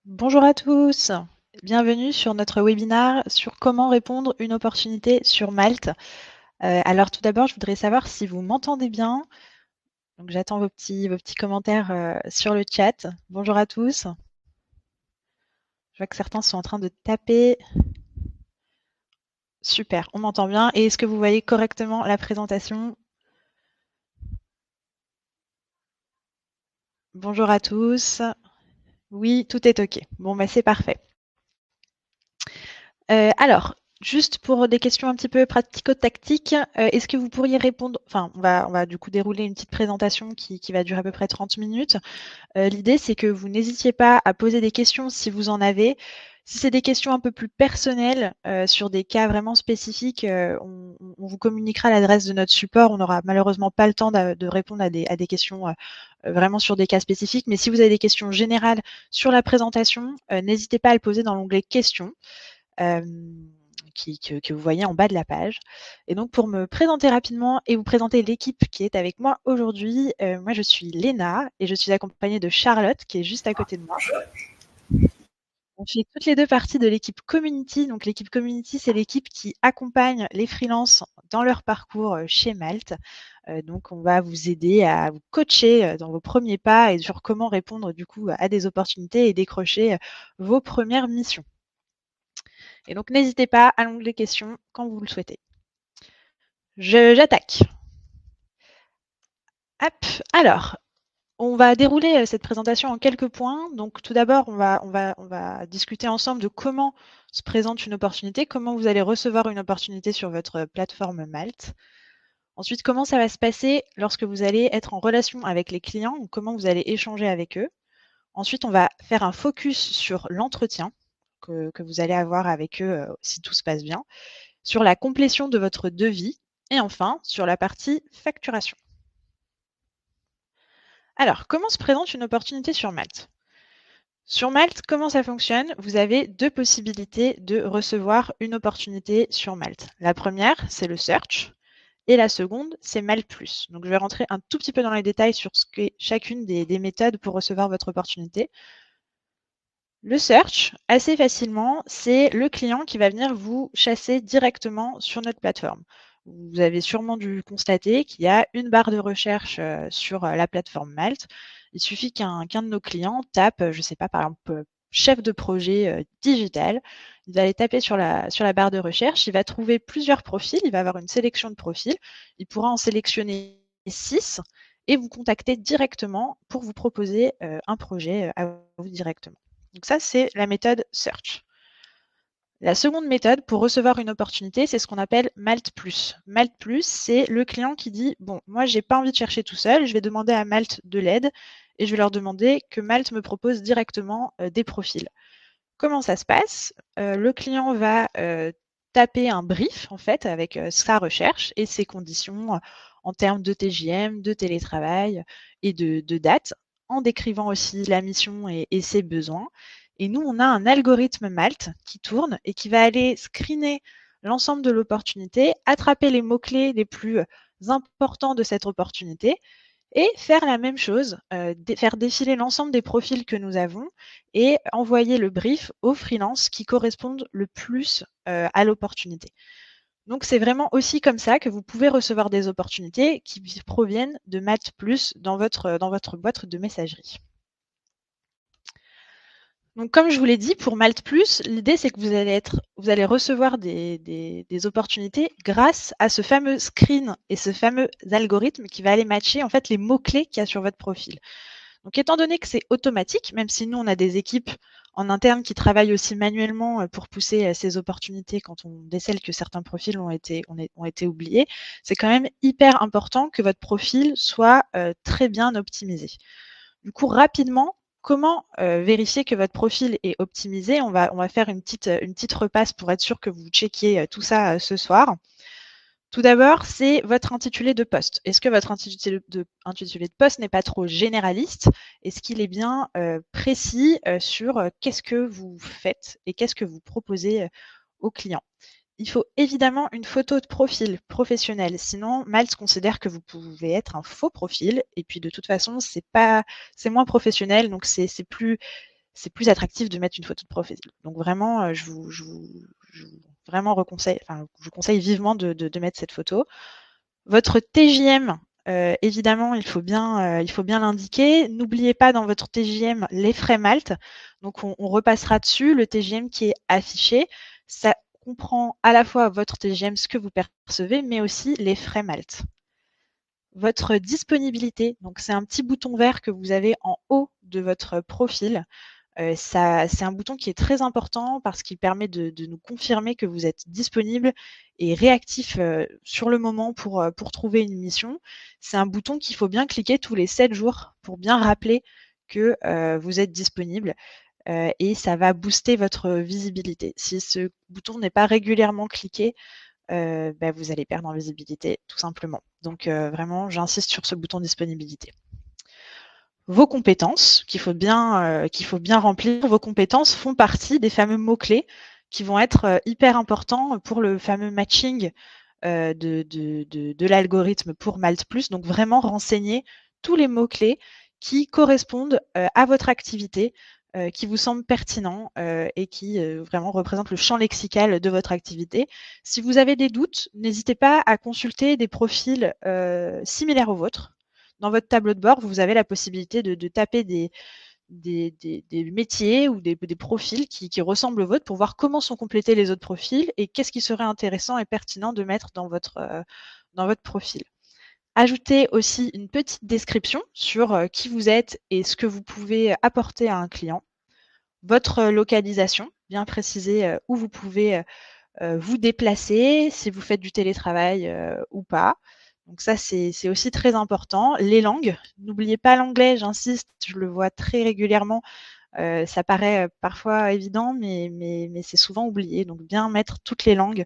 Bonjour à tous, bienvenue sur notre webinaire sur comment répondre une opportunité sur Malte. Alors tout d'abord, je voudrais savoir si vous m'entendez bien. Donc j'attends vos petits commentaires sur le chat. Bonjour à tous. Je vois que certains sont en train de taper. Super, on m'entend bien. Et est-ce que vous voyez correctement la présentation? Bonjour à tous. Oui, tout est OK. Bon, bah, c'est parfait. Alors, juste pour des questions un petit peu pratico-tactiques, est-ce que vous pourriez répondre enfin, on va du coup dérouler une petite présentation qui va durer à peu près 30 minutes. L'idée, c'est que vous n'hésitiez pas à poser des questions si vous en avez. Si c'est des questions un peu plus personnelles, sur des cas vraiment spécifiques, on vous communiquera l'adresse de notre support. On n'aura malheureusement pas le temps de répondre à des questions, vraiment sur des cas spécifiques. Mais si vous avez des questions générales sur la présentation, n'hésitez pas à le poser dans l'onglet questions. Que vous voyez en bas de la page. Et donc pour me présenter rapidement et vous présenter l'équipe qui est avec moi aujourd'hui, moi je suis Léna et je suis accompagnée de Charlotte qui est juste à côté de moi. On fait toutes les deux partie de l'équipe Community. Donc l'équipe Community, c'est l'équipe qui accompagne les freelances dans leur parcours chez Malte. Donc on va vous aider à vous coacher dans vos premiers pas et sur comment répondre du coup à des opportunités et décrocher vos premières missions. Et donc n'hésitez pas à l'onglet questions quand vous le souhaitez. J'attaque. Hop, alors, on va dérouler cette présentation en quelques points. Donc tout d'abord, on va discuter ensemble de comment se présente une opportunité, comment vous allez recevoir une opportunité sur votre plateforme Malte. Ensuite, comment ça va se passer lorsque vous allez être en relation avec les clients ou comment vous allez échanger avec eux. Ensuite, on va faire un focus sur l'entretien que vous allez avoir avec eux si tout se passe bien, sur la complétion de votre devis et enfin sur la partie facturation. Alors, comment se présente une opportunité sur Malte? Sur Malte, comment ça fonctionne? Vous avez deux possibilités de recevoir une opportunité sur Malte. La première, c'est le search et la seconde, c'est Malte Plus. Donc, je vais rentrer un tout petit peu dans les détails sur ce qu'est chacune des méthodes pour recevoir votre opportunité. Le search, assez facilement, c'est le client qui va venir vous chasser directement sur notre plateforme. Vous avez sûrement dû constater qu'il y a une barre de recherche sur la plateforme Malte. Il suffit qu'un de nos clients tape, je ne sais pas, par exemple, chef de projet digital. Il va aller taper sur la barre de recherche. Il va trouver plusieurs profils. Il va avoir une sélection de profils. Il pourra en sélectionner 6 et vous contacter directement pour vous proposer un projet à vous directement. Donc ça, c'est la méthode search. La seconde méthode pour recevoir une opportunité, c'est ce qu'on appelle Malte Plus. Malte Plus, c'est le client qui dit, bon, moi, j'ai pas envie de chercher tout seul, je vais demander à Malte de l'aide et je vais leur demander que Malte me propose directement des profils. Comment ça se passe? Le client va taper un brief, en fait, avec sa recherche et ses conditions en termes de TJM, de télétravail et de date, en décrivant aussi la mission et ses besoins. Et nous, on a un algorithme Malte qui tourne et qui va aller screener l'ensemble de l'opportunité, attraper les mots-clés les plus importants de cette opportunité et faire la même chose, faire défiler l'ensemble des profils que nous avons et envoyer le brief aux freelances qui correspondent le plus à l'opportunité. Donc c'est vraiment aussi comme ça que vous pouvez recevoir des opportunités qui proviennent de Malte Plus dans votre boîte de messagerie. Donc comme je vous l'ai dit, pour Malte Plus, l'idée c'est que vous allez recevoir des opportunités grâce à ce fameux screen et ce fameux algorithme qui va aller matcher en fait les mots-clés qu'il y a sur votre profil. Donc étant donné que c'est automatique, même si nous on a des équipes en interne qui travaillent aussi manuellement pour pousser ces opportunités quand on décèle que certains profils ont été oubliés, c'est quand même hyper important que votre profil soit très bien optimisé. Du coup, rapidement, comment vérifier que votre profil est optimisé? On va faire une petite repasse pour être sûr que vous checkiez tout ça ce soir. Tout d'abord, c'est votre intitulé de poste. Est-ce que votre intitulé de poste n'est pas trop généraliste? Est-ce qu'il est bien précis sur qu'est-ce que vous faites et qu'est-ce que vous proposez aux clients? Il faut évidemment une photo de profil professionnel, sinon Malte considère que vous pouvez être un faux profil et puis de toute façon, c'est moins professionnel, donc c'est plus attractif de mettre une photo de profil. Donc vraiment, je vous vraiment je vous conseille vivement de mettre cette photo. Votre TJM, évidemment, il faut bien l'indiquer. N'oubliez pas dans votre TJM les frais Malte. Donc on repassera dessus. Le TJM qui est affiché, ça comprend à la fois votre TJM, ce que vous percevez, mais aussi les frais Malte. Votre disponibilité, donc c'est un petit bouton vert que vous avez en haut de votre profil. C'est un bouton qui est très important parce qu'il permet de nous confirmer que vous êtes disponible et réactif sur le moment pour trouver une mission. C'est un bouton qu'il faut bien cliquer tous les 7 jours pour bien rappeler que vous êtes disponible et ça va booster votre visibilité. Si ce bouton n'est pas régulièrement cliqué, vous allez perdre en visibilité tout simplement. Donc vraiment, j'insiste sur ce bouton disponibilité. Vos compétences qu'il faut bien remplir. Vos compétences font partie des fameux mots-clés qui vont être hyper importants pour le fameux matching de l'algorithme pour Malte+. Donc vraiment renseigner tous les mots-clés qui correspondent à votre activité, qui vous semblent pertinents et qui vraiment représentent le champ lexical de votre activité. Si vous avez des doutes, n'hésitez pas à consulter des profils similaires aux vôtres. Dans votre tableau de bord, vous avez la possibilité de taper des métiers ou des profils qui ressemblent aux vôtres pour voir comment sont complétés les autres profils et qu'est-ce qui serait intéressant et pertinent de mettre dans votre profil. Ajoutez aussi une petite description sur qui vous êtes et ce que vous pouvez apporter à un client. Votre localisation, bien préciser où vous pouvez vous déplacer, si vous faites du télétravail ou pas. Donc ça, c'est aussi très important. Les langues, n'oubliez pas l'anglais, j'insiste, je le vois très régulièrement. Ça paraît parfois évident, mais c'est souvent oublié. Donc bien mettre toutes les langues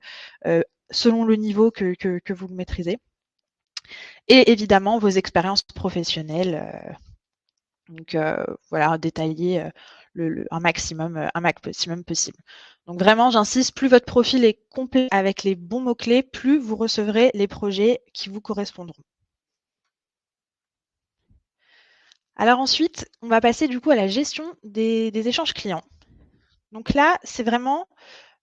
selon le niveau que vous maîtrisez. Et évidemment, vos expériences professionnelles. Donc voilà, détailler un maximum possible. Donc vraiment, j'insiste, plus votre profil est complet avec les bons mots-clés, plus vous recevrez les projets qui vous correspondront. Alors ensuite, on va passer du coup à la gestion des échanges clients. Donc là, c'est vraiment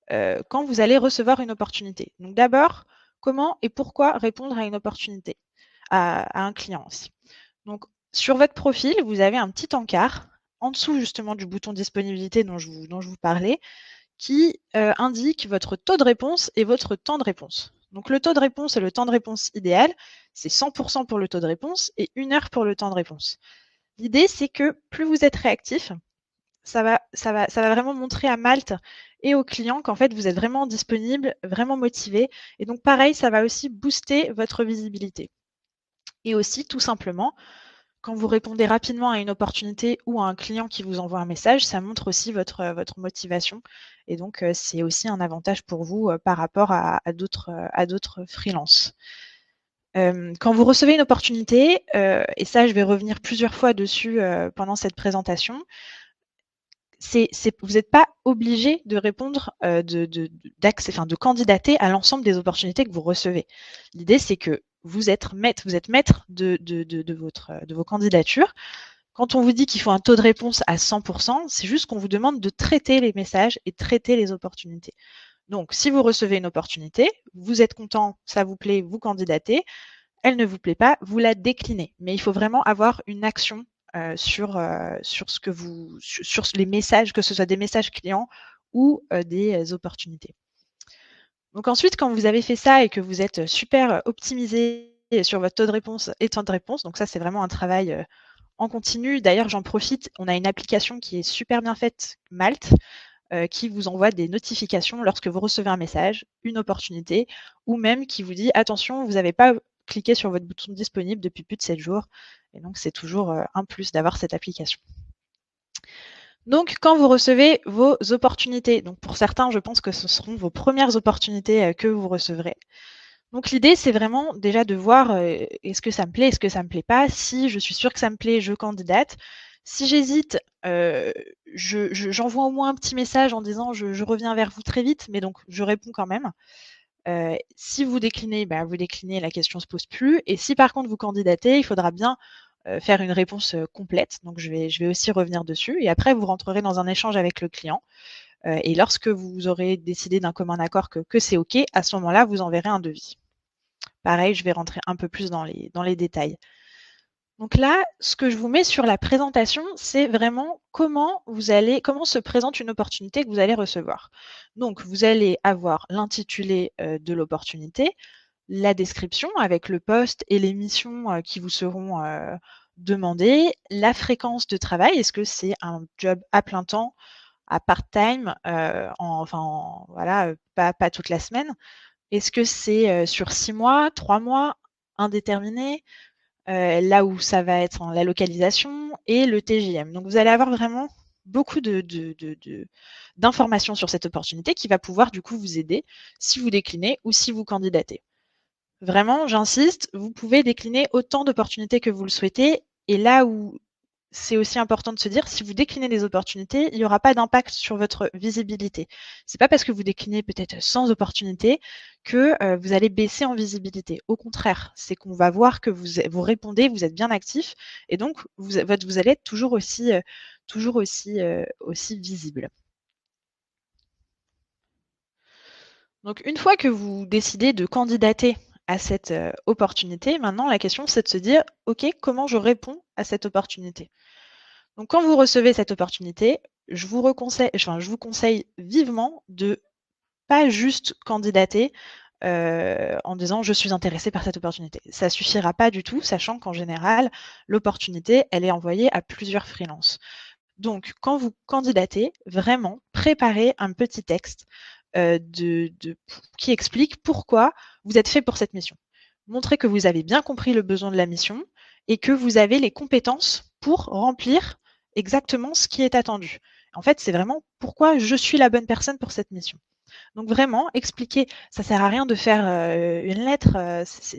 quand vous allez recevoir une opportunité. Donc d'abord, comment et pourquoi répondre à une opportunité, à un client aussi. Donc sur votre profil, vous avez un petit encart en dessous justement du bouton disponibilité dont je vous parlais, qui indique votre taux de réponse et votre temps de réponse. Donc le taux de réponse et le temps de réponse idéal, c'est 100% pour le taux de réponse et 1 heure pour le temps de réponse. L'idée, c'est que plus vous êtes réactif, ça va vraiment montrer à Malte et aux clients qu'en fait, vous êtes vraiment disponible, vraiment motivé. Et donc pareil, ça va aussi booster votre visibilité. Et aussi, tout simplement, quand vous répondez rapidement à une opportunité ou à un client qui vous envoie un message, ça montre aussi votre motivation. Et donc, c'est aussi un avantage pour vous par rapport à d'autres freelances. Quand vous recevez une opportunité, et ça, je vais revenir plusieurs fois dessus pendant cette présentation, vous n'êtes pas obligé de répondre, de candidater à l'ensemble des opportunités que vous recevez. L'idée, c'est que vous êtes maître de vos candidatures. Quand on vous dit qu'il faut un taux de réponse à 100%, c'est juste qu'on vous demande de traiter les messages et de traiter les opportunités. Donc, si vous recevez une opportunité, vous êtes content, ça vous plaît, vous candidatez. Elle ne vous plaît pas, vous la déclinez. Mais il faut vraiment avoir une action sur les messages, que ce soit des messages clients ou des opportunités. Donc ensuite, quand vous avez fait ça et que vous êtes super optimisé sur votre taux de réponse et temps de réponse, donc ça, c'est vraiment un travail en continu. D'ailleurs, j'en profite, on a une application qui est super bien faite, Malte, qui vous envoie des notifications lorsque vous recevez un message, une opportunité, ou même qui vous dit « Attention, vous n'avez pas cliqué sur votre bouton disponible depuis plus de 7 jours ». Et donc, c'est toujours un plus d'avoir cette application. Donc, quand vous recevez vos opportunités, donc pour certains, je pense que ce seront vos premières opportunités que vous recevrez. Donc l'idée, c'est vraiment déjà de voir est-ce que ça me plaît, est-ce que ça me plaît pas. Si je suis sûre que ça me plaît, je candidate. Si j'hésite, j'envoie au moins un petit message en disant je reviens vers vous très vite, mais donc je réponds quand même. Si vous déclinez, vous déclinez, la question ne se pose plus. Et si par contre vous candidatez, il faudra bien faire une réponse complète. Donc, je vais aussi revenir dessus. Et après, vous rentrerez dans un échange avec le client. Et lorsque vous aurez décidé d'un commun accord que c'est OK, à ce moment-là, vous enverrez un devis. Pareil, je vais rentrer un peu plus dans les détails. Donc là, ce que je vous mets sur la présentation, c'est vraiment comment se présente une opportunité que vous allez recevoir. Donc, vous allez avoir l'intitulé de l'opportunité, la description avec le poste et les missions qui vous seront demandées, la fréquence de travail, est-ce que c'est un job à plein temps, à part-time, voilà, pas toute la semaine? Est-ce que c'est sur 6 mois, 3 mois, indéterminé? Là où ça va être la localisation et le TJM. Donc vous allez avoir vraiment beaucoup d'informations sur cette opportunité qui va pouvoir du coup vous aider si vous déclinez ou si vous candidatez. Vraiment, j'insiste, vous pouvez décliner autant d'opportunités que vous le souhaitez et là où c'est aussi important de se dire, si vous déclinez des opportunités, il n'y aura pas d'impact sur votre visibilité. C'est pas parce que vous déclinez peut-être 100 opportunités que vous allez baisser en visibilité. Au contraire, c'est qu'on va voir que vous répondez, vous êtes bien actif, et donc vous allez être aussi visible. Donc une fois que vous décidez de candidater à cette opportunité, maintenant la question c'est de se dire, OK, comment je réponds à cette opportunité? Donc quand vous recevez cette opportunité, je vous conseille vivement de pas juste candidater, en disant: «Je suis intéressé par cette opportunité». Ça suffira pas du tout, sachant qu'en général, l'opportunité, elle est envoyée à plusieurs freelances. Donc quand vous candidatez, vraiment préparez un petit texte, qui explique pourquoi vous êtes fait pour cette mission. Montrez que vous avez bien compris le besoin de la mission et que vous avez les compétences pour remplir exactement ce qui est attendu. En fait, c'est vraiment pourquoi je suis la bonne personne pour cette mission. Donc vraiment, expliquer, ça sert à rien de faire une lettre,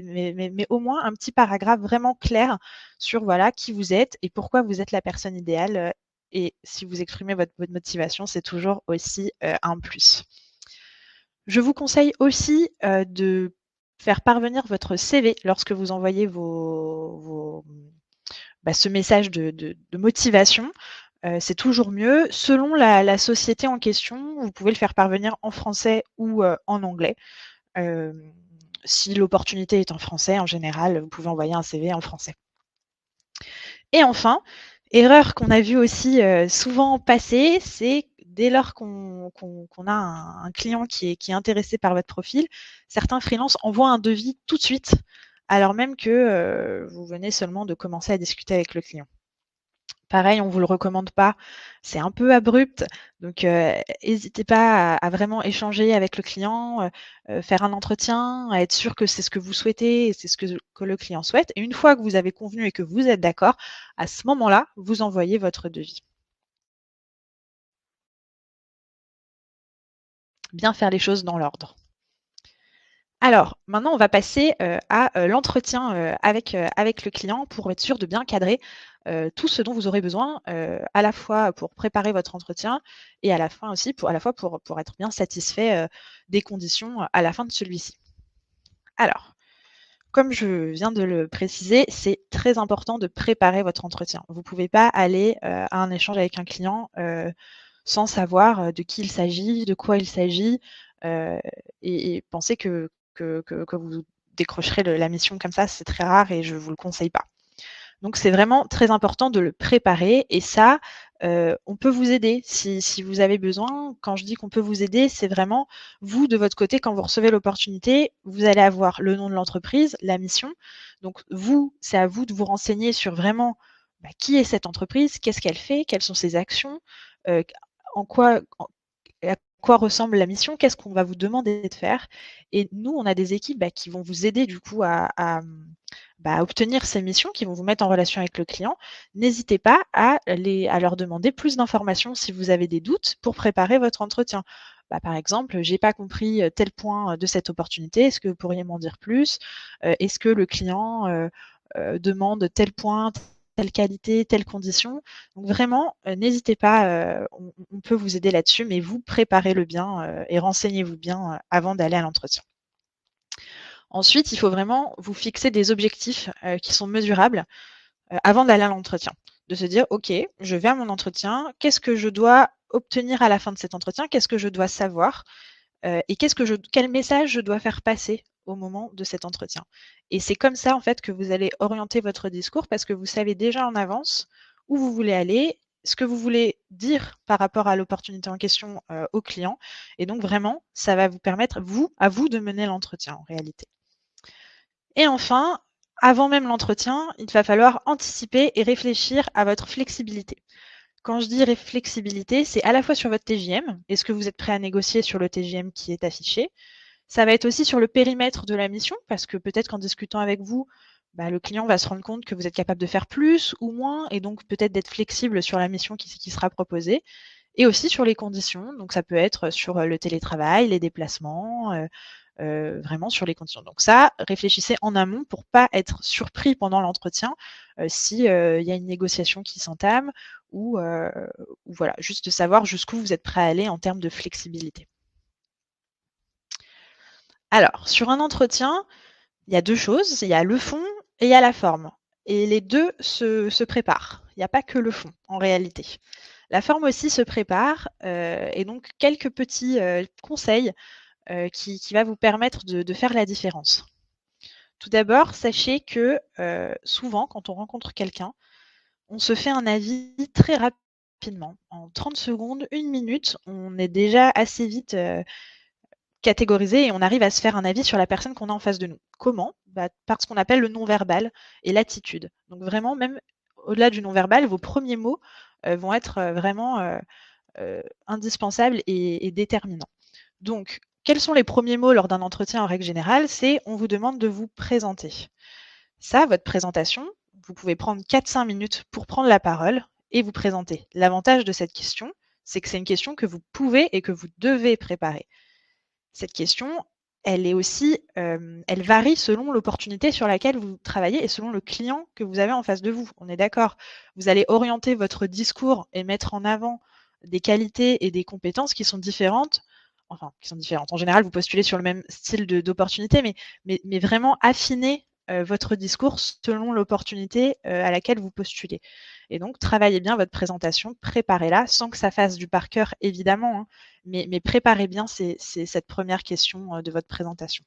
mais au moins un petit paragraphe vraiment clair sur voilà qui vous êtes et pourquoi vous êtes la personne idéale. Et si vous exprimez votre motivation, c'est toujours aussi un plus. Je vous conseille aussi de faire parvenir votre CV lorsque vous envoyez ce message de motivation. C'est toujours mieux. Selon la société en question, vous pouvez le faire parvenir en français ou en anglais. Si l'opportunité est en français, en général, vous pouvez envoyer un CV en français. Et enfin, erreur qu'on a vu aussi souvent passer, c'est dès lors qu'on a un client qui est intéressé par votre profil, certains freelances envoient un devis tout de suite, alors même que vous venez seulement de commencer à discuter avec le client. Pareil, on ne vous le recommande pas, c'est un peu abrupt, donc hésitez pas à vraiment échanger avec le client, faire un entretien, à être sûr que c'est ce que vous souhaitez et c'est ce que le client souhaite et une fois que vous avez convenu et que vous êtes d'accord, à ce moment-là, vous envoyez votre devis. Bien faire les choses dans l'ordre. Alors, maintenant, on va passer, à, l'entretien, avec le client pour être sûr de bien cadrer, tout ce dont vous aurez besoin, à la fois pour préparer votre entretien et à la fin aussi pour être bien satisfait, des conditions, à la fin de celui-ci. Alors, comme je viens de le préciser, c'est très important de préparer votre entretien. Vous ne pouvez pas aller, à un échange avec un client, sans savoir, de qui il s'agit, de quoi il s'agit, heu et penser que vous décrocherez la mission comme ça, c'est très rare et je ne vous le conseille pas. Donc c'est vraiment très important de le préparer et ça, on peut vous aider si vous avez besoin. Quand je dis qu'on peut vous aider, c'est vraiment vous, de votre côté, quand vous recevez l'opportunité, vous allez avoir le nom de l'entreprise, la mission. Donc vous, c'est à vous de vous renseigner sur vraiment, qui est cette entreprise? Qu'est-ce qu'elle fait? Quelles sont ses actions? Heu, en quoi à quoi ressemble la mission? Qu'est-ce qu'on va vous demander de faire? Et nous, on a des équipes, qui vont vous aider du coup à obtenir ces missions, qui vont vous mettre en relation avec le client. N'hésitez pas à leur demander plus d'informations si vous avez des doutes pour préparer votre entretien. Par exemple: «J'ai pas compris, tel point, de cette opportunité, est-ce que vous pourriez m'en dire plus? Est-ce que le client, demande tel point, telle qualité, telle condition?» Donc vraiment, n'hésitez pas, on peut vous aider là-dessus, mais vous préparez-le bien, et renseignez-vous bien, avant d'aller à l'entretien. Ensuite, il faut vraiment vous fixer des objectifs, qui sont mesurables. avant d'aller à l'entretien. De se dire: «OK, je vais à mon entretien, qu'est-ce que je dois obtenir à la fin de cet entretien? Qu'est-ce que je dois savoir? Et quel message je dois faire passer au moment de cet entretien?» Et c'est comme ça, en fait, que vous allez orienter votre discours parce que vous savez déjà en avance où vous voulez aller, ce que vous voulez dire par rapport à l'opportunité en question, au client et donc vraiment, ça va vous permettre, à vous de mener l'entretien en réalité. Et enfin, avant même l'entretien, il va falloir anticiper et réfléchir à votre flexibilité. Quand je dis flexibilité, c'est à la fois sur votre TJM. Est-ce que vous êtes prêt à négocier sur le TJM qui est affiché? Ça va être aussi sur le périmètre de la mission, parce que peut-être qu'en discutant avec vous, bah, le client va se rendre compte que vous êtes capable de faire plus ou moins, et donc peut-être d'être flexible sur la mission qui sera proposée, et aussi sur les conditions. Donc ça peut être sur le télétravail, les déplacements, vraiment sur les conditions. Donc ça, réfléchissez en amont pour pas être surpris pendant l'entretien si il y a une négociation qui s'entame ou voilà, juste de savoir jusqu'où vous êtes prêt à aller en termes de flexibilité. Alors, sur un entretien, il y a 2 choses, il y a le fond et il y a la forme et les 2 se préparent. Il n'y a pas que le fond en réalité. La forme aussi se prépare, et donc quelques petits, conseils, qui va vous permettre de faire la différence. Tout d'abord, sachez que, souvent quand on rencontre quelqu'un, on se fait un avis très rapidement. En 30 secondes, 1 minute, on est déjà assez vite, catégorisé et on arrive à se faire un avis sur la personne qu'on a en face de nous. Comment? Bah, par ce qu'on appelle le non-verbal et l'attitude. Donc vraiment, même au-delà du non-verbal, vos premiers mots, vont être, vraiment, indispensables et déterminants. Donc, quels sont les premiers mots lors d'un entretien en règle générale? C'est: on vous demande de vous présenter. Ça, votre présentation, vous pouvez prendre 4-5 minutes pour prendre la parole et vous présenter. L'avantage de cette question, c'est que c'est une question que vous pouvez et que vous devez préparer. Cette question, elle est aussi, elle varie selon l'opportunité sur laquelle vous travaillez et selon le client que vous avez en face de vous. On est d'accord? Vous allez orienter votre discours et mettre en avant des qualités et des compétences qui sont différentes, enfin qui sont différentes. En général, vous postulez sur le même style d'opportunité, mais vraiment affiner, votre discours selon l'opportunité, à laquelle vous postulez et donc travaillez bien votre présentation, préparez-la sans que ça fasse du par cœur évidemment, hein, mais préparez bien cette première question, de votre présentation.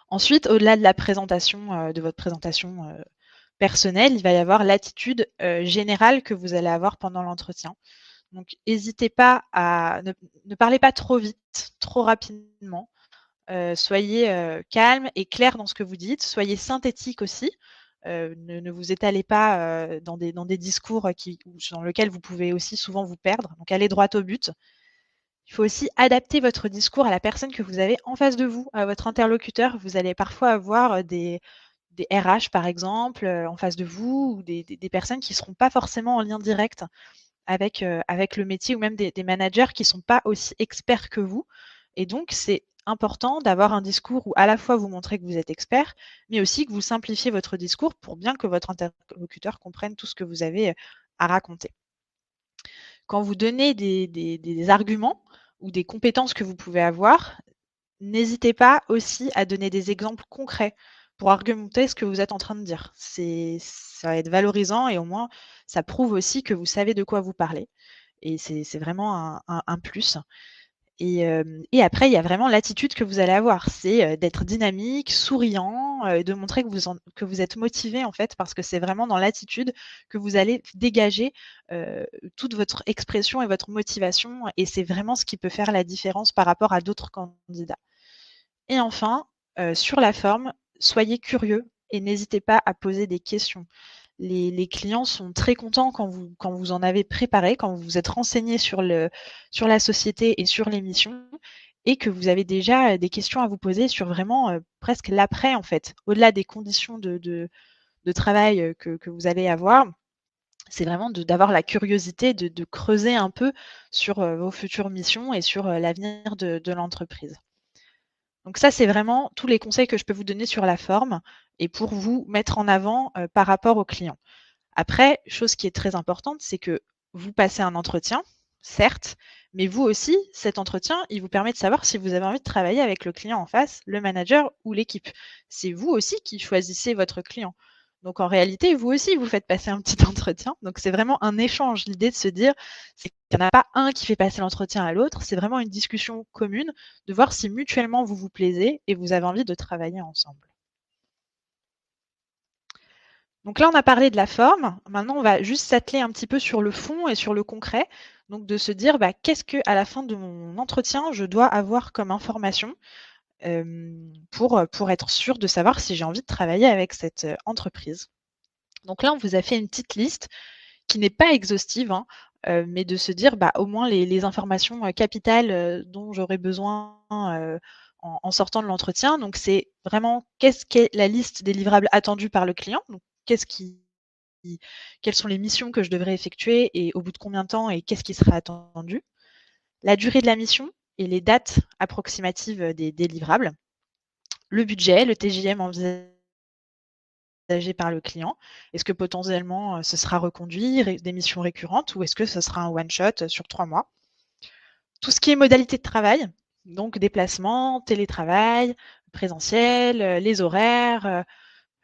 Ensuite, au-delà de la présentation, de votre présentation, personnelle, il va y avoir l'attitude, générale que vous allez avoir pendant l'entretien. Donc hésitez pas à ne parlez pas trop vite, trop rapidement. Soyez, calme et clair dans ce que vous dites. Soyez synthétique aussi. Ne vous étalez pas, dans des discours, dans lesquels vous pouvez aussi souvent vous perdre. Donc allez droit au but. Il faut aussi adapter votre discours à la personne que vous avez en face de vous, à votre interlocuteur. Vous allez parfois avoir, des RH par exemple, en face de vous ou des personnes qui ne seront pas forcément en lien direct avec le métier ou même des managers qui ne sont pas aussi experts que vous et donc c'est important d'avoir un discours où à la fois vous montrez que vous êtes expert, mais aussi que vous simplifiez votre discours pour bien que votre interlocuteur comprenne tout ce que vous avez, à raconter. Quand vous donnez des arguments ou des compétences que vous pouvez avoir, n'hésitez pas aussi à donner des exemples concrets pour argumenter ce que vous êtes en train de dire. Ça va être valorisant et au moins ça prouve aussi que vous savez de quoi vous parlez et c'est vraiment un plus et après il y a vraiment l'attitude que vous allez avoir. C'est, d'être dynamique, souriant, de montrer que vous êtes motivé en fait parce que c'est vraiment dans l'attitude que vous allez dégager, toute votre expression et votre motivation et c'est vraiment ce qui peut faire la différence par rapport à d'autres candidats. Et enfin, sur la forme, soyez curieux et n'hésitez pas à poser des questions. Les clients sont très contents quand vous en avez préparé, quand vous vous êtes renseigné sur la société et sur les missions et que vous avez déjà, des questions à vous poser sur vraiment, presque l'après en fait. Au-delà des conditions de travail, que vous allez avoir, c'est vraiment d'avoir la curiosité de creuser un peu sur, vos futures missions et sur, l'avenir de l'entreprise. Donc ça, c'est vraiment tous les conseils que je peux vous donner sur la forme et pour vous mettre en avant, par rapport aux clients. Après, chose qui est très importante, c'est que vous passez un entretien, certes, mais vous aussi, cet entretien, il vous permet de savoir si vous avez envie de travailler avec le client en face, le manager ou l'équipe. C'est vous aussi qui choisissez votre client. Donc en réalité, vous aussi, vous faites passer un petit entretien. Donc c'est vraiment un échange. L'idée de se dire, c'est qu'il n'y en a pas un qui fait passer l'entretien à l'autre, c'est vraiment une discussion commune de voir si mutuellement vous vous plaisez et vous avez envie de travailler ensemble. Donc là, on a parlé de la forme. Maintenant, on va juste s'atteler un petit peu sur le fond et sur le concret. Donc de se dire, qu'est-ce que à la fin de mon entretien, je dois avoir comme information pour être sûr de savoir si j'ai envie de travailler avec cette entreprise. Donc là, on vous a fait une petite liste qui n'est pas exhaustive, hein, mais de se dire, au moins les informations capitales dont j'aurais besoin en sortant de l'entretien. Donc c'est vraiment qu'est-ce qu'est la liste des livrables attendus par le client. Donc qu'est-ce qui quelles sont les missions que je devrais effectuer et au bout de combien de temps et qu'est-ce qui sera attendu. La durée de la mission et les dates approximatives des livrables. Le budget, le TJM envisagé par le client. Est-ce que potentiellement ce sera reconduit, des missions récurrentes ou est-ce que ce sera un one shot sur 3 mois? Tout ce qui est modalité de travail, donc déplacement, télétravail, présentiel, les horaires,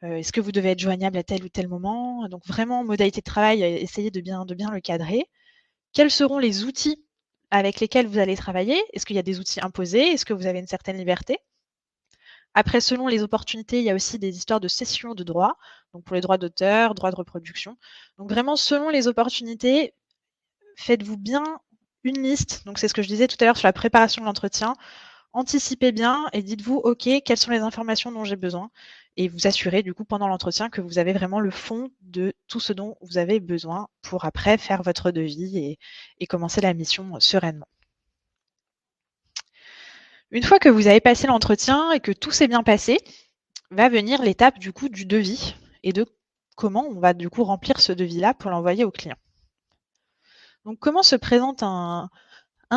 est-ce que vous devez être joignable à tel ou tel moment? Donc vraiment modalité de travail, essayez de bien le cadrer. Quels seront les outils avec lesquels vous allez travailler? Est-ce qu'il y a des outils imposés? Est-ce que vous avez une certaine liberté? Après, selon les opportunités, il y a aussi des histoires de cession de droits, donc pour les droits d'auteur, droits de reproduction. Donc vraiment, selon les opportunités, faites-vous bien une liste. Donc c'est ce que je disais tout à l'heure sur la préparation de l'entretien. Anticipez bien et dites-vous, OK, quelles sont les informations dont j'ai besoin? Et vous assurez du coup pendant l'entretien que vous avez vraiment le fond de tout ce dont vous avez besoin pour après faire votre devis et commencer la mission sereinement. Une fois que vous avez passé l'entretien et que tout s'est bien passé, va venir l'étape du coup du devis et de comment on va du coup remplir ce devis-là pour l'envoyer au client. Donc comment se présente un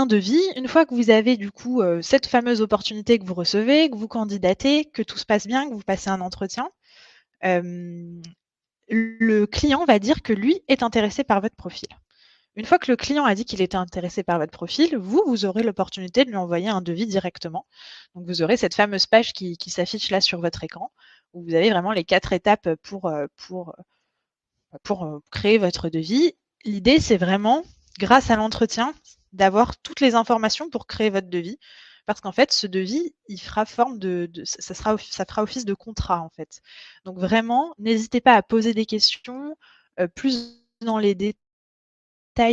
devis? Une fois que vous avez du coup cette fameuse opportunité que vous recevez, que vous candidatez, que tout se passe bien, que vous passez un entretien, le client va dire que lui est intéressé par votre profil. Une fois que le client a dit qu'il était intéressé par votre profil, vous aurez l'opportunité de lui envoyer un devis directement. Donc vous aurez cette fameuse page qui s'affiche là sur votre écran, où vous avez vraiment les 4 étapes pour créer votre devis. L'idée, c'est vraiment, grâce à l'entretien, d'avoir toutes les informations pour créer votre devis. Parce qu'en fait, ce devis, il fera forme ça fera office de contrat, en fait. Donc vraiment, n'hésitez pas à poser des questions, plus dans les détails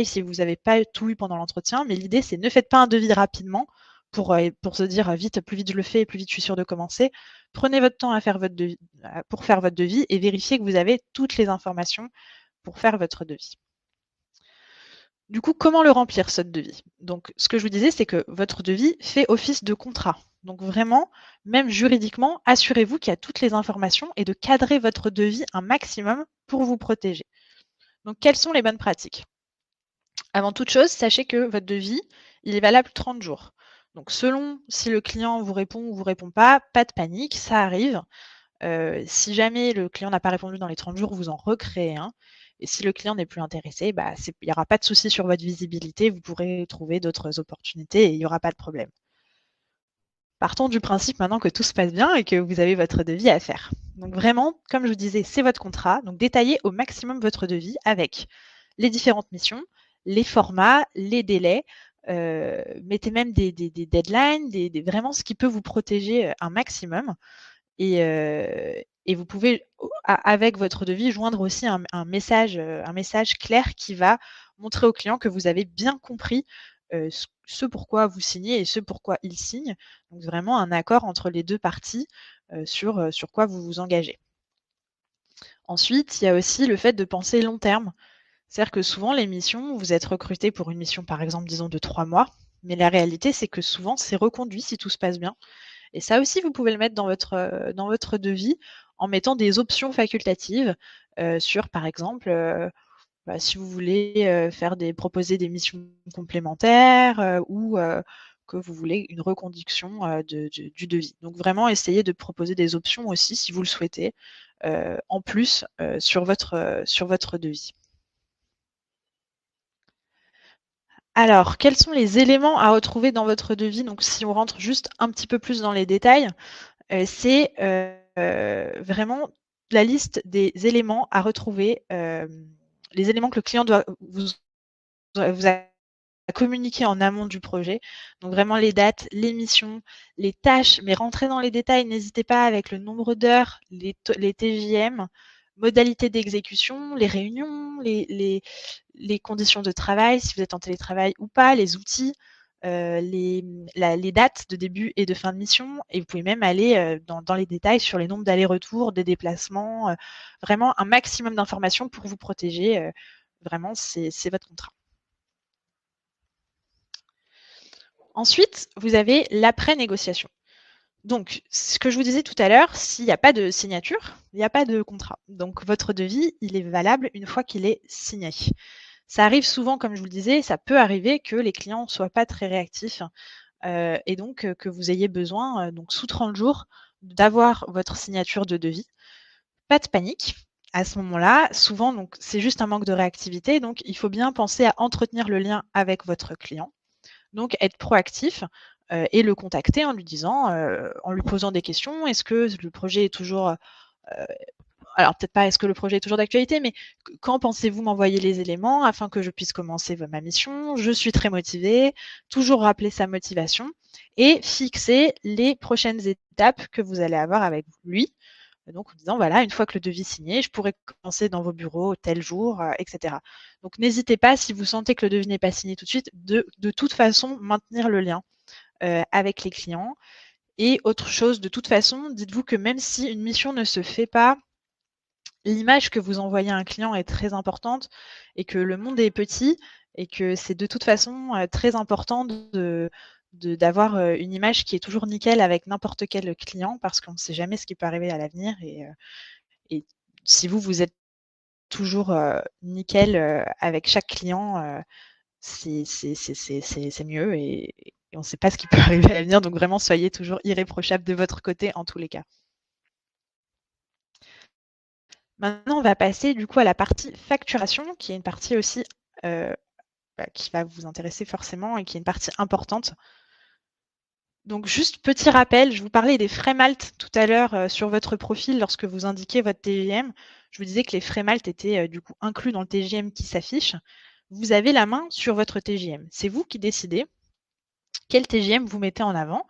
si vous n'avez pas tout eu pendant l'entretien. Mais l'idée, c'est ne faites pas un devis rapidement pour se dire vite, plus vite je le fais, plus vite je suis sûre de commencer. Prenez votre temps pour faire votre devis et vérifiez que vous avez toutes les informations pour faire votre devis. Du coup, comment le remplir, ce devis? Donc, ce que je vous disais, c'est que votre devis fait office de contrat. Donc vraiment, même juridiquement, assurez-vous qu'il y a toutes les informations et de cadrer votre devis un maximum pour vous protéger. Donc, quelles sont les bonnes pratiques? Avant toute chose, sachez que votre devis, il est valable 30 jours. Donc, selon si le client vous répond ou vous répond pas de panique, ça arrive. Si jamais le client n'a pas répondu dans les 30 jours, vous en recréez un. Et si le client n'est plus intéressé, il n'y aura pas de souci sur votre visibilité, vous pourrez trouver d'autres opportunités et il n'y aura pas de problème. Partons du principe maintenant que tout se passe bien et que vous avez votre devis à faire. Donc vraiment, comme je vous disais, c'est votre contrat. Donc détaillez au maximum votre devis avec les différentes missions, les formats, les délais. Mettez même des deadlines, vraiment ce qui peut vous protéger un maximum. Et vous pouvez, avec votre devis, joindre aussi un message clair qui va montrer au client que vous avez bien compris ce pourquoi vous signez et ce pourquoi il signe. Donc vraiment un accord entre les deux parties sur quoi vous vous engagez. Ensuite, il y a aussi le fait de penser long terme. C'est-à-dire que souvent, les missions, vous êtes recruté pour une mission, par exemple, disons de 3 mois, mais la réalité, c'est que souvent, c'est reconduit si tout se passe bien. Et ça aussi, vous pouvez le mettre dans votre devis en mettant des options facultatives sur, par exemple, si vous voulez proposer des missions complémentaires ou que vous voulez une reconduction du devis. Donc vraiment, essayez de proposer des options aussi, si vous le souhaitez, en plus sur votre devis. Alors, quels sont les éléments à retrouver dans votre devis? Donc si on rentre juste un petit peu plus dans les détails, c'est vraiment la liste des éléments à retrouver, les éléments que le client doit vous a communiquer en amont du projet. Donc vraiment les dates, les missions, les tâches, mais rentrez dans les détails, n'hésitez pas avec le nombre d'heures, les TJM, modalités d'exécution, les réunions, les conditions de travail, si vous êtes en télétravail ou pas, les outils, les dates de début et de fin de mission. Et vous pouvez même aller dans les détails sur les nombres d'allers-retours, des déplacements, vraiment un maximum d'informations pour vous protéger. Vraiment, c'est votre contrat. Ensuite, vous avez l'après-négociation. Donc, ce que je vous disais tout à l'heure, s'il n'y a pas de signature, il n'y a pas de contrat. Donc, votre devis, il est valable une fois qu'il est signé. Ça arrive souvent, comme je vous le disais, ça peut arriver que les clients ne soient pas très réactifs et donc que vous ayez besoin, donc sous 30 jours, d'avoir votre signature de devis. Pas de panique. À ce moment-là, souvent, donc c'est juste un manque de réactivité. Donc, il faut bien penser à entretenir le lien avec votre client. Donc être proactif et le contacter en lui disant, en lui posant des questions. Est-ce que le projet est toujours, alors peut-être pas est-ce que le projet est toujours d'actualité, mais quand pensez-vous m'envoyer les éléments afin que je puisse commencer ma mission? Je suis très motivée. Toujours rappeler sa motivation et fixer les prochaines étapes que vous allez avoir avec lui. Donc en disant voilà, une fois que le devis est signé, je pourrais commencer dans vos bureaux tel jour, etc. Donc n'hésitez pas, si vous sentez que le devis n'est pas signé tout de suite, de toute façon maintenir le lien avec les clients. Et autre chose, de toute façon, dites-vous que même si une mission ne se fait pas, l'image que vous envoyez à un client est très importante et que le monde est petit et que c'est de toute façon très important d'avoir une image qui est toujours nickel avec n'importe quel client parce qu'on ne sait jamais ce qui peut arriver à l'avenir et si vous êtes toujours nickel avec chaque client, c'est mieux et on ne sait pas ce qui peut arriver à l'avenir. Donc vraiment, soyez toujours irréprochable de votre côté en tous les cas. Maintenant, on va passer du coup à la partie facturation, qui est une partie aussi qui va vous intéresser forcément et qui est une partie importante. Donc juste petit rappel, je vous parlais des frais Malte tout à l'heure sur votre profil lorsque vous indiquez votre TGM. Je vous disais que les frais Malte étaient du coup inclus dans le TGM qui s'affiche. Vous avez la main sur votre TGM. C'est vous qui décidez quel TGM vous mettez en avant.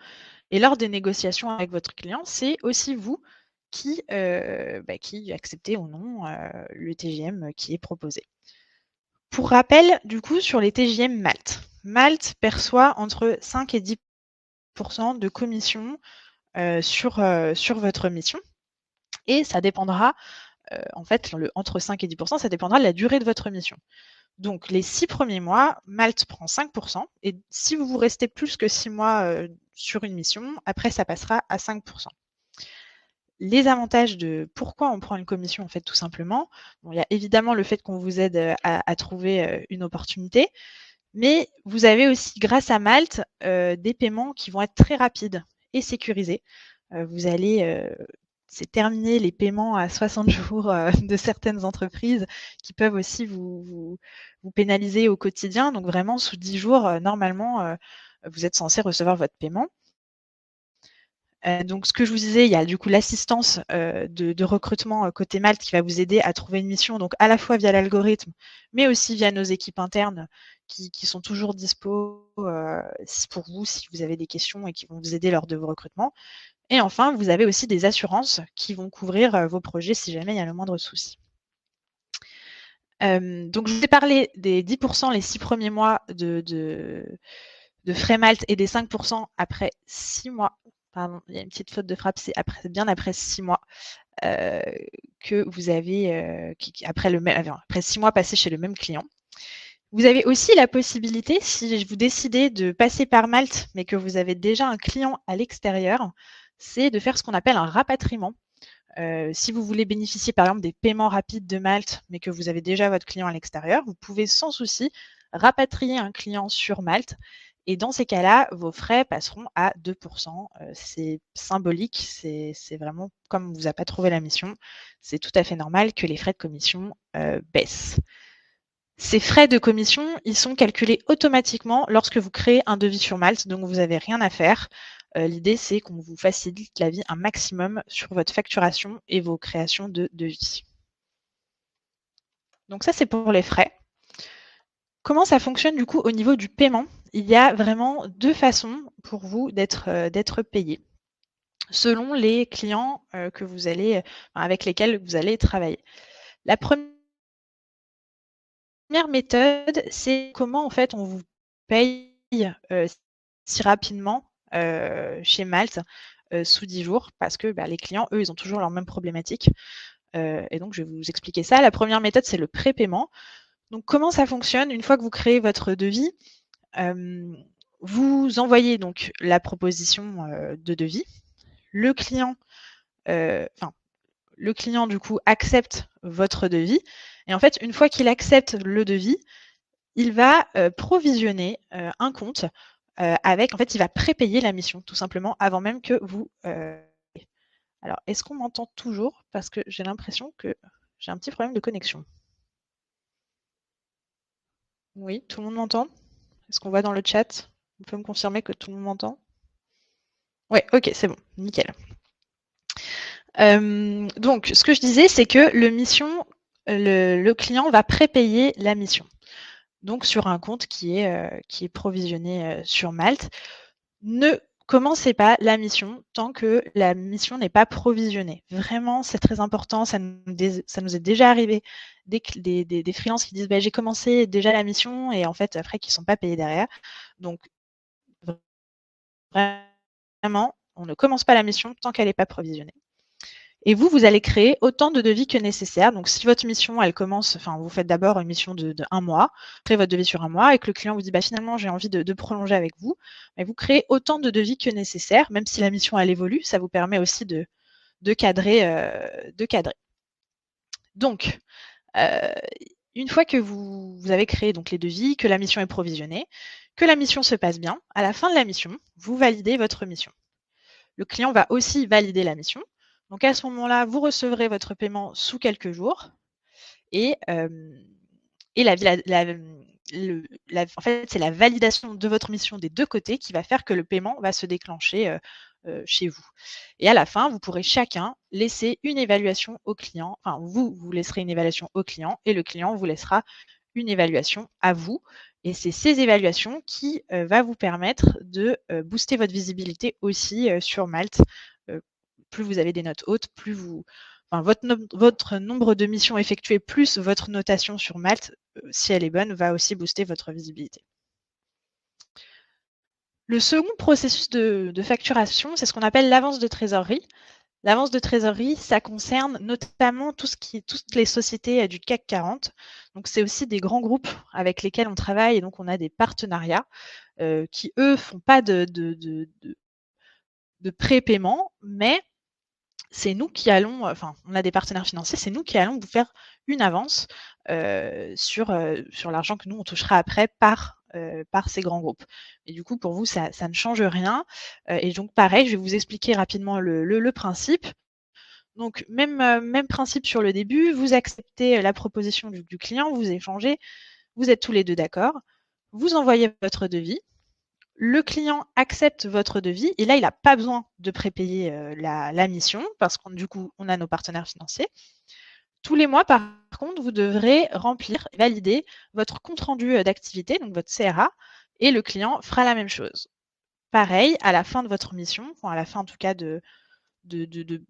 Et lors des négociations avec votre client, c'est aussi vous qui acceptez ou non le TGM qui est proposé. Pour rappel, du coup, sur les TGM Malte. Malte perçoit entre 5 et 10 de commission sur votre mission. Et ça dépendra, en fait, entre 5 et 10 ça dépendra de la durée de votre mission. Donc, les 6 premiers mois, Malte prend 5 et si vous restez plus que 6 mois sur une mission, après, ça passera à 5 Les avantages de pourquoi on prend une commission, en fait, tout simplement, bon, il y a évidemment le fait qu'on vous aide à trouver une opportunité, mais vous avez aussi, grâce à Malte, des paiements qui vont être très rapides et sécurisés. Vous allez c'est terminer les paiements à 60 jours de certaines entreprises qui peuvent aussi vous pénaliser au quotidien. Donc vraiment, sous 10 jours, normalement, vous êtes censé recevoir votre paiement. Donc ce que je vous disais, il y a du coup l'assistance de recrutement côté Malte qui va vous aider à trouver une mission, donc à la fois via l'algorithme, mais aussi via nos équipes internes qui sont toujours dispo pour vous si vous avez des questions et qui vont vous aider lors de vos recrutements. Et enfin, vous avez aussi des assurances qui vont couvrir vos projets si jamais il y a le moindre souci. Donc je vous ai parlé des 10 les 6 premiers mois de frais Malte et des 5 après 6 mois. Pardon, il y a une petite faute de frappe, c'est bien après 6 mois que vous avez, après 6 mois passés chez le même client. Vous avez aussi la possibilité, si vous décidez de passer par Malte, mais que vous avez déjà un client à l'extérieur, c'est de faire ce qu'on appelle un rapatriement. Si vous voulez bénéficier par exemple des paiements rapides de Malte, mais que vous avez déjà votre client à l'extérieur, vous pouvez sans souci rapatrier un client sur Malte. Et dans ces cas-là, vos frais passeront à 2 C'est symbolique, c'est vraiment comme on ne vous a pas trouvé la mission, c'est tout à fait normal que les frais de commission baissent. Ces frais de commission, ils sont calculés automatiquement lorsque vous créez un devis sur Malte, donc vous n'avez rien à faire. L'idée, c'est qu'on vous facilite la vie un maximum sur votre facturation et vos créations de devis. Donc ça, c'est pour les frais. Comment ça fonctionne du coup au niveau du paiement? Il y a vraiment 2 façons pour vous d'être payé, selon les clients, que vous allez, avec lesquels vous allez travailler. La première méthode, c'est comment en fait on vous paye, si rapidement, chez Malte, sous 10 jours parce que, les clients, eux, ils ont toujours leurs mêmes problématiques, et donc je vais vous expliquer ça. La première méthode, c'est le prépaiement. Donc comment ça fonctionne? Une fois que vous créez votre devis, vous envoyez donc la proposition, de devis. Le client, enfin, le client du coup accepte votre devis et en fait, une fois qu'il accepte le devis, il va, provisionner, un compte, avec en fait, il va prépayer la mission tout simplement avant même que vous, alors est-ce qu'on m'entend toujours? Parce que j'ai l'impression que j'ai un petit problème de connexion. Oui, tout le monde m'entend? Est-ce qu'on voit dans le chat? Vous pouvez me confirmer que tout le monde m'entend? Ouais, OK, c'est bon, nickel. Donc ce que je disais, c'est que le client va prépayer la mission. Donc sur un compte qui est provisionné, sur Malte. Ne commencez pas la mission tant que la mission n'est pas provisionnée. Vraiment, c'est très important, ça nous est déjà arrivé des freelances qui disent: «Bah, j'ai commencé déjà la mission» et en fait après qui sont pas payés derrière. Donc vraiment, on ne commence pas la mission tant qu'elle est pas provisionnée. Et vous allez créer autant de devis que nécessaire. Donc, si votre mission, elle commence, enfin, vous faites d'abord une mission de 1 mois, créez votre devis sur 1 mois et que le client vous dit, bah, finalement, j'ai envie de prolonger avec vous, mais vous créez autant de devis que nécessaire, même si la mission, elle évolue, ça vous permet aussi de cadrer, de cadrer. Donc, une fois que vous avez créé donc les devis, que la mission est provisionnée, que la mission se passe bien, à la fin de la mission, vous validez votre mission. Le client va aussi valider la mission. Donc à ce moment-là, vous recevrez votre paiement sous quelques jours et en fait, c'est la validation de votre mission des 2 côtés qui va faire que le paiement va se déclencher, chez vous. Et à la fin, vous pourrez chacun laisser une évaluation au client. Enfin, vous laisserez une évaluation au client et le client vous laissera une évaluation à vous. Et c'est ces évaluations qui va vous permettre de booster votre visibilité aussi sur Malte. Plus vous avez des notes hautes, plus enfin, votre nombre de missions effectuées plus votre notation sur Malte, si elle est bonne, va aussi booster votre visibilité. Le second processus de facturation, c'est ce qu'on appelle l'avance de trésorerie. L'avance de trésorerie, ça concerne notamment toutes les sociétés du CAC 40. Donc, c'est aussi des grands groupes avec lesquels on travaille et donc on a des partenariats qui, eux, font pas de prépaiement, mais c'est nous qui allons, enfin, on a des partenaires financiers, c'est nous qui allons vous faire une avance sur l'argent que nous, on touchera après par ces grands groupes. Et du coup, pour vous, ça ne change rien. Et donc, pareil, je vais vous expliquer rapidement le principe. Donc, même principe sur le début, vous acceptez la proposition du client, vous échangez, vous êtes tous les deux d'accord, vous envoyez votre devis. Le client accepte votre devis et là, il n'a pas besoin de prépayer la mission parce qu'on du coup, on a nos partenaires financiers. Tous les mois, par contre, vous devrez remplir et valider votre compte-rendu d'activité, donc votre CRA, et le client fera la même chose. Pareil, à la fin de votre mission, enfin à la fin en tout cas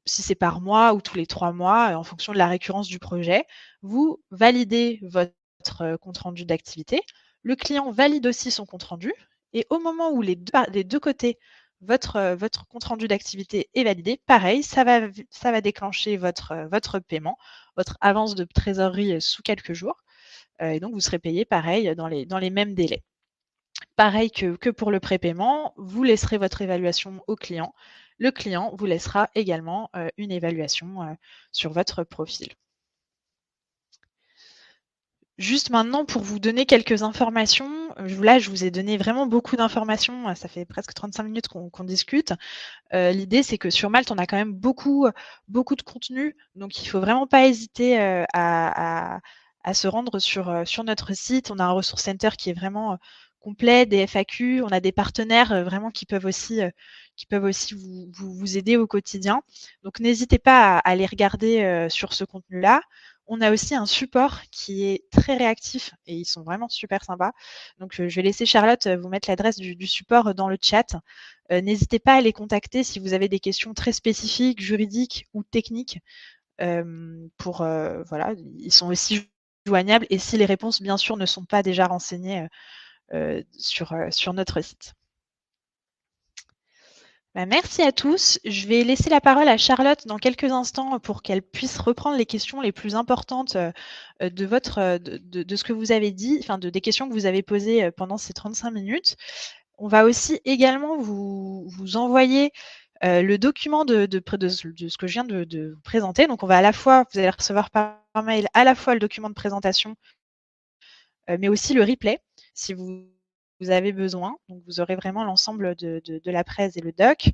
si c'est par mois ou tous les 3 mois, en fonction de la récurrence du projet, vous validez votre compte-rendu d'activité. Le client valide aussi son compte-rendu et au moment où les deux côtés, votre compte-rendu d'activité est validé, pareil, ça va déclencher votre paiement, votre avance de trésorerie sous quelques jours. Et donc, vous serez payé pareil dans les mêmes délais. Pareil que pour le prépaiement, vous laisserez votre évaluation au client. Le client vous laissera également une évaluation sur votre profil. Juste maintenant, pour vous donner quelques informations, là, je vous ai donné vraiment beaucoup d'informations. Ça fait presque 35 minutes qu'on discute. L'idée, c'est que sur Malte, on a quand même beaucoup de contenu. Donc, il ne faut vraiment pas hésiter à se rendre sur notre site. On a un ressource center qui est vraiment complets, des FAQ. On a des partenaires vraiment qui peuvent aussi vous aider au quotidien. Donc n'hésitez pas à aller regarder sur ce contenu-là. On a aussi un support qui est très réactif et ils sont vraiment super sympas. Donc je vais laisser Charlotte vous mettre l'adresse du support dans le chat. N'hésitez pas à les contacter si vous avez des questions très spécifiques, juridiques ou techniques. Voilà, ils sont aussi joignables et si les réponses bien sûr ne sont pas déjà renseignées sur notre site. Merci à tous. Je vais laisser la parole à Charlotte dans quelques instants pour qu'elle puisse reprendre les questions les plus importantes de ce que vous avez dit, enfin des questions que vous avez posées pendant ces 35 minutes. On va aussi également vous envoyer le document de ce que je viens de vous présenter. Donc, on va vous allez recevoir par mail à la fois le document de présentation, mais aussi le replay, si vous avez besoin. Donc, vous aurez vraiment l'ensemble de la presse et le doc.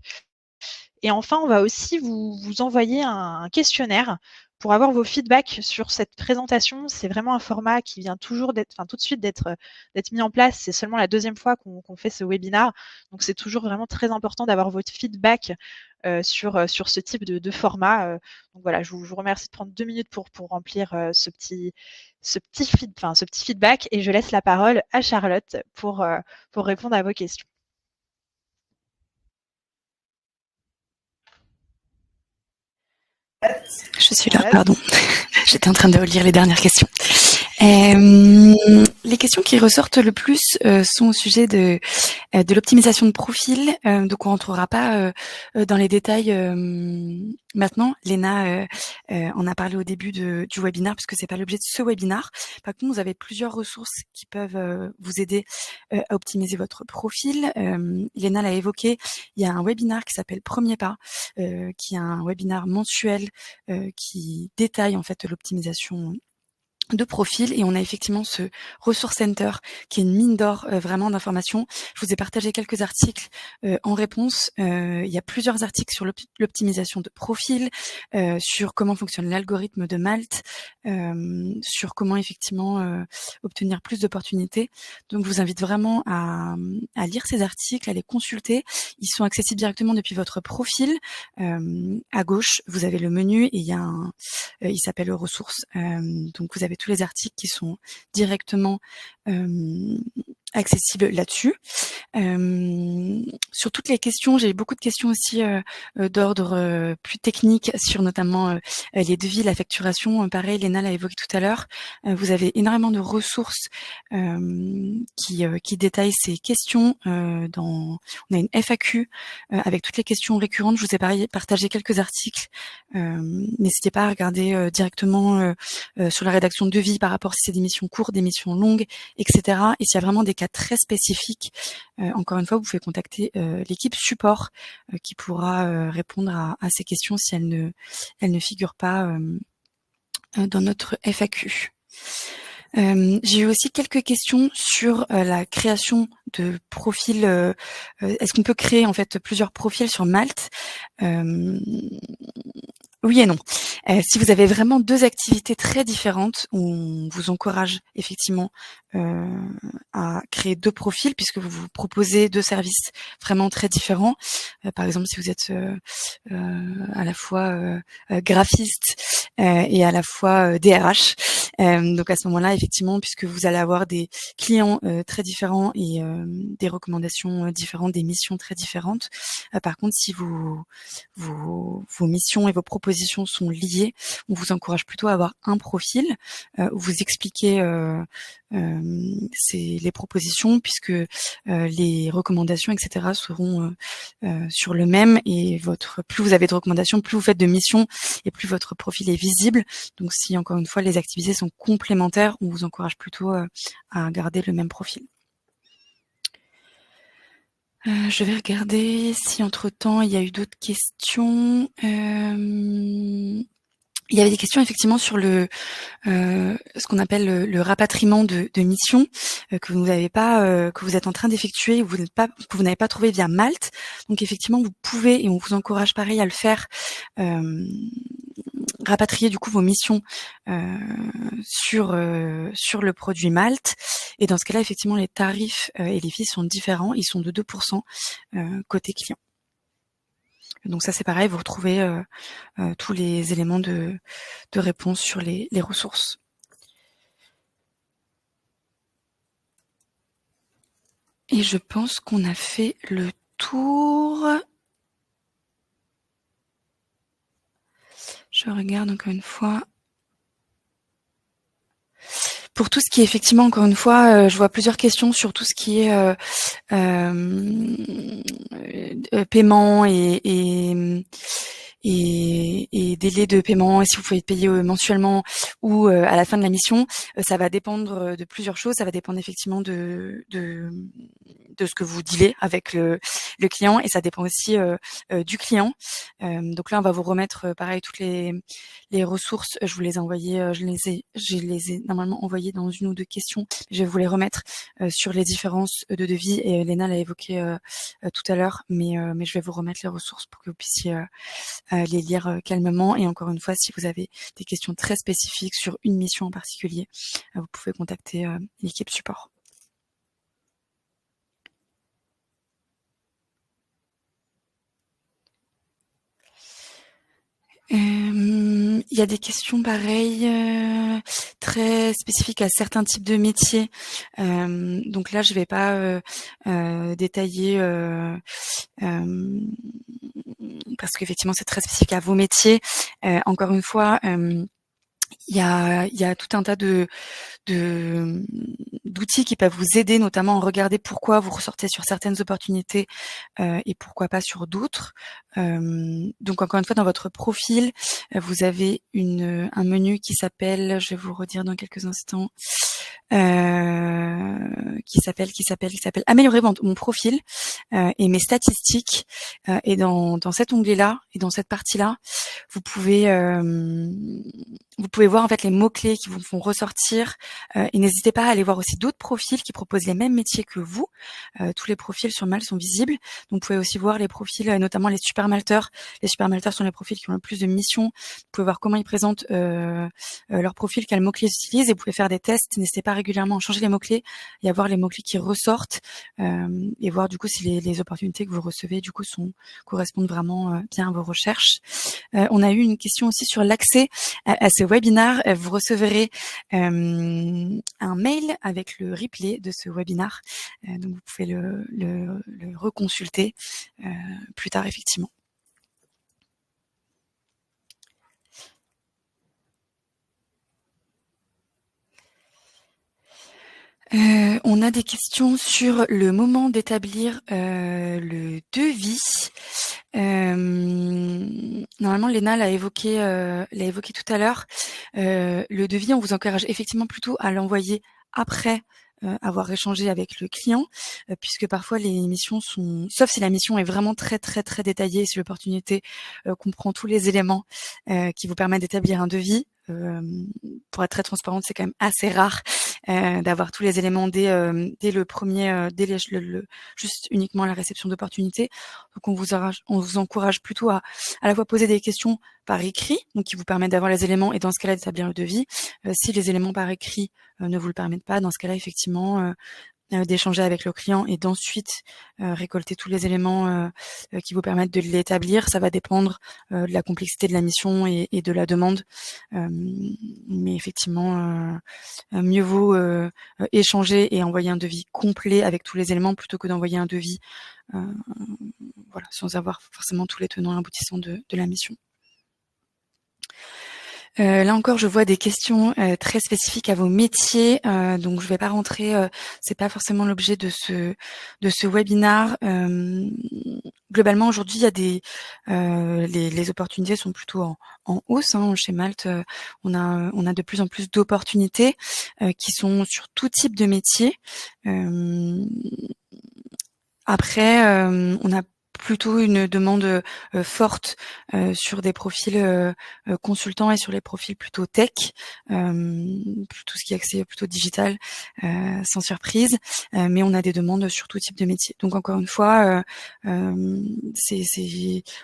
Et enfin, on va aussi vous envoyer un questionnaire pour avoir vos feedbacks sur cette présentation. C'est vraiment un format qui vient tout de suite d'être mis en place. C'est seulement la deuxième fois qu'on fait ce webinaire. Donc, c'est toujours vraiment très important d'avoir votre feedback sur ce type de format. Donc voilà, je vous remercie de prendre 2 minutes pour remplir ce petit feedback et je laisse la parole à Charlotte pour répondre à vos questions. Je suis là, pardon. J'étais en train de relire les dernières questions. Les questions qui ressortent le plus sont au sujet de l'optimisation de profil. Donc on rentrera pas dans les détails maintenant. Léna en a parlé au début du webinaire parce que c'est pas l'objet de ce webinaire. Par contre, vous avez plusieurs ressources qui peuvent vous aider à optimiser votre profil. Léna l'a évoqué. Il y a un webinaire qui s'appelle Premier Pas, qui est un webinaire mensuel qui détaille en fait l'optimisation de profil et on a effectivement ce Resource Center qui est une mine d'or vraiment d'informations. Je vous ai partagé quelques articles en réponse. Il y a plusieurs articles sur l'optimisation de profil, sur comment fonctionne l'algorithme de Malte, sur comment effectivement obtenir plus d'opportunités. Donc je vous invite vraiment à lire ces articles, à les consulter. Ils sont accessibles directement depuis votre profil. À gauche, vous avez le menu et il y a il s'appelle ressources. Donc vous avez tous les articles qui sont directement accessibles là-dessus. Sur toutes les questions, j'ai beaucoup de questions aussi d'ordre plus technique sur notamment les devis, la facturation. Pareil, Léna l'a évoqué tout à l'heure. Vous avez énormément de ressources qui détaillent ces questions. On a une FAQ avec toutes les questions récurrentes. Je vous ai partagé quelques articles. N'hésitez pas à regarder directement sur la rédaction de devis par rapport si c'est des missions courtes, des missions longues, etc. Et s'il y a vraiment des cas très spécifiques, encore une fois, vous pouvez contacter l'équipe support qui pourra répondre à ces questions si elles ne figurent pas dans notre FAQ. J'ai eu aussi quelques questions sur la création de profils. Est-ce qu'on peut créer en fait plusieurs profils sur Malte? Oui et non. Si vous avez vraiment deux activités très différentes, on vous encourage effectivement à créer deux profils puisque vous vous proposez deux services vraiment très différents. Par exemple, si vous êtes à la fois graphiste et à la fois DRH, donc à ce moment-là, effectivement, puisque vous allez avoir des clients très différents et des recommandations différentes, des missions très différentes. Par contre, si vos missions et vos propositions sont liées, on vous encourage plutôt à avoir un profil où vous expliquez les propositions puisque les recommandations, etc. seront sur le même et plus vous avez de recommandations, plus vous faites de missions et plus votre profil est visible. Donc si encore une fois les activités sont complémentaires, on vous encourage plutôt à garder le même profil. Je vais regarder si entre-temps il y a eu d'autres questions. Il y avait des questions effectivement sur ce qu'on appelle le rapatriement de missions que vous n'avez pas, que vous êtes en train d'effectuer ou que vous n'avez pas trouvé via Malte. Donc effectivement, vous pouvez et on vous encourage pareil à le faire rapatrier du coup vos missions sur le produit Malte. Et dans ce cas-là, effectivement, les tarifs et les fees sont différents. Ils sont de 2% côté client. Donc ça, c'est pareil, vous retrouvez tous les éléments de réponse sur les ressources. Et je pense qu'on a fait le tour. Je regarde encore une fois. Pour tout ce qui est effectivement, encore une fois, je vois plusieurs questions sur tout ce qui est paiement et délai de paiement, et si vous pouvez payer mensuellement ou à la fin de la mission. Ça va dépendre de plusieurs choses. Ça va dépendre effectivement de ce que vous dealez avec le client, et ça dépend aussi du client. Donc là, on va vous remettre pareil toutes les ressources. Je vous les ai envoyées, je les ai normalement envoyées dans une ou deux questions. Je vais vous les remettre sur les différences de devis, et Léna l'a évoqué tout à l'heure, mais je vais vous remettre les ressources pour que vous puissiez les lire calmement. Et encore une fois, si vous avez des questions très spécifiques sur une mission en particulier, vous pouvez contacter l'équipe support. Il y a des questions pareilles, très spécifiques à certains types de métiers. Donc là, je vais pas détailler parce qu'effectivement, c'est très spécifique à vos métiers. Encore une fois, il y a tout un tas d'outils qui peuvent vous aider, notamment à regarder pourquoi vous ressortez sur certaines opportunités et pourquoi pas sur d'autres. Donc encore une fois, dans votre profil, vous avez un menu qui s'appelle, je vais vous le redire dans quelques instants, qui s'appelle améliorer mon profil et mes statistiques. Et dans cet onglet-là et dans cette partie-là, vous pouvez voir en fait les mots-clés qui vous font ressortir, et n'hésitez pas à aller voir aussi d'autres profils qui proposent les mêmes métiers que vous. Tous les profils sur Malte sont visibles. Donc vous pouvez aussi voir les profils, notamment les super malteurs. Les super malteurs sont les profils qui ont le plus de missions. Vous pouvez voir comment ils présentent leur profil, quels mots-clés ils utilisent, et vous pouvez faire des tests. N'hésitez pas régulièrement à changer les mots-clés et à voir les mots-clés qui ressortent, et voir du coup si les opportunités que vous recevez du coup correspondent vraiment bien à vos recherches. On a eu une question aussi sur l'accès à ce webinaire. Vous recevrez un mail avec le replay de ce webinaire, donc vous pouvez le reconsulter plus tard effectivement. On a des questions sur le moment d'établir le devis. Normalement, Léna l'a évoqué tout à l'heure. Le devis, on vous encourage effectivement plutôt à l'envoyer après avoir échangé avec le client, puisque parfois les missions sont, sauf si la mission est vraiment très très très détaillée, si l'opportunité comprend tous les éléments qui vous permettent d'établir un devis. Pour être très transparente, c'est quand même assez rare d'avoir tous les éléments dès le premier, juste uniquement la réception d'opportunités. Donc on vous encourage plutôt à la fois poser des questions par écrit, donc qui vous permettent d'avoir les éléments, et dans ce cas-là d'établir le devis. Si les éléments par écrit ne vous le permettent pas, dans ce cas-là effectivement d'échanger avec le client et d'ensuite récolter tous les éléments qui vous permettent de l'établir. Ça va dépendre de la complexité de la mission et de la demande, mais effectivement mieux vaut échanger et envoyer un devis complet avec tous les éléments plutôt que d'envoyer un devis voilà, sans avoir forcément tous les tenants et aboutissants de la mission. Là encore, je vois des questions très spécifiques à vos métiers, donc je vais pas rentrer. C'est pas forcément l'objet de ce webinaire. Globalement, aujourd'hui, il y a les opportunités sont plutôt en hausse. Chez Malte, on a de plus en plus d'opportunités qui sont sur tout type de métier. Après, on a plutôt une demande forte sur des profils consultants et sur les profils plutôt tech, tout ce qui est axé plutôt digital, sans surprise. Mais on a des demandes sur tout type de métier. Donc encore une fois, on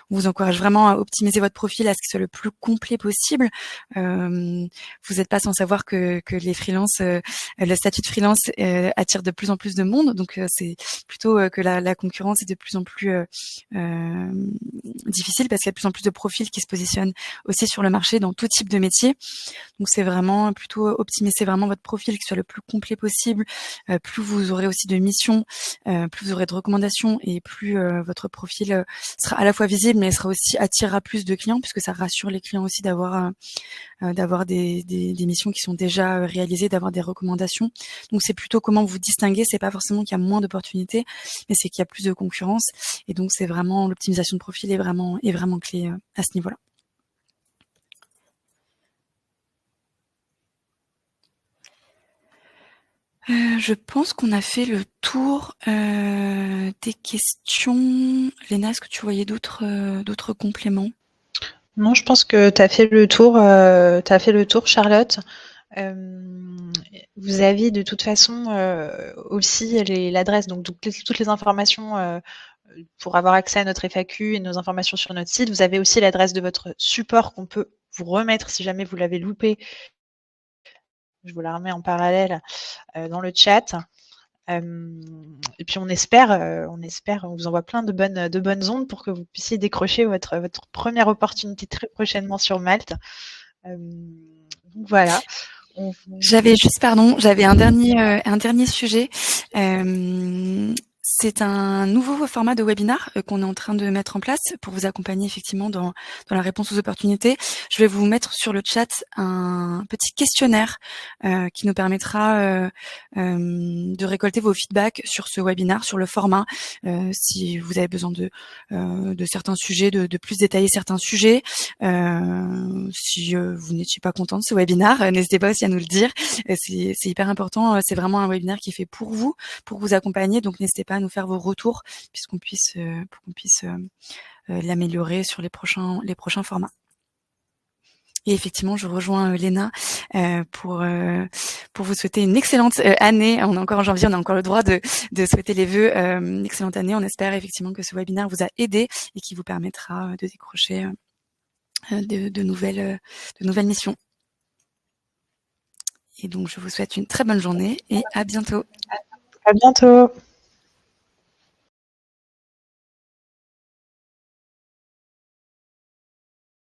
vous encourage vraiment à optimiser votre profil à ce qu'il soit le plus complet possible. Vous n'êtes pas sans savoir que les freelances, le statut de freelance attire de plus en plus de monde. Donc c'est plutôt que la concurrence est de plus en plus difficile parce qu'il y a de plus en plus de profils qui se positionnent aussi sur le marché dans tout type de métier. Donc c'est vraiment plutôt optimiser vraiment votre profil, qu'il soit le plus complet possible. Plus vous aurez aussi de missions, plus vous aurez de recommandations et plus votre profil sera à la fois visible, mais sera aussi attirera plus de clients puisque ça rassure les clients aussi d'avoir des missions qui sont déjà réalisées, d'avoir des recommandations. Donc c'est plutôt comment vous distinguer. C'est pas forcément qu'il y a moins d'opportunités, mais c'est qu'il y a plus de concurrence. Et donc c'est vraiment l'optimisation de profil est vraiment clé à ce niveau-là. Je pense qu'on a fait le tour des questions. Léna, est-ce que tu voyais d'autres compléments? Non, je pense que tu as fait le tour, Charlotte. Vous avez de toute façon aussi l'adresse, donc toutes les informations pour avoir accès à notre FAQ et nos informations sur notre site. Vous avez aussi l'adresse de votre support qu'on peut vous remettre si jamais vous l'avez loupé. Je vous la remets en parallèle dans le chat. Et puis on espère, on vous envoie plein de bonnes ondes pour que vous puissiez décrocher votre première opportunité très prochainement sur Malte. Donc voilà. J'avais un dernier sujet. C'est un nouveau format de webinar qu'on est en train de mettre en place pour vous accompagner effectivement dans la réponse aux opportunités. Je vais vous mettre sur le chat un petit questionnaire qui nous permettra de récolter vos feedbacks sur ce webinar, sur le format, si vous avez besoin de certains sujets, de plus détailler certains sujets. Si vous n'étiez pas content de ce webinaire, n'hésitez pas aussi à nous le dire. C'est hyper important. C'est vraiment un webinaire qui est fait pour vous accompagner. Donc n'hésitez pas à nous faire vos retours pour qu'on puisse l'améliorer sur les prochains formats. Et effectivement, je rejoins Léna pour vous souhaiter une excellente année. On est encore en janvier, on a encore le droit de souhaiter les vœux. Une excellente année. On espère effectivement que ce webinaire vous a aidé et qui vous permettra de décrocher de nouvelles missions. Et donc, je vous souhaite une très bonne journée et à bientôt. À bientôt.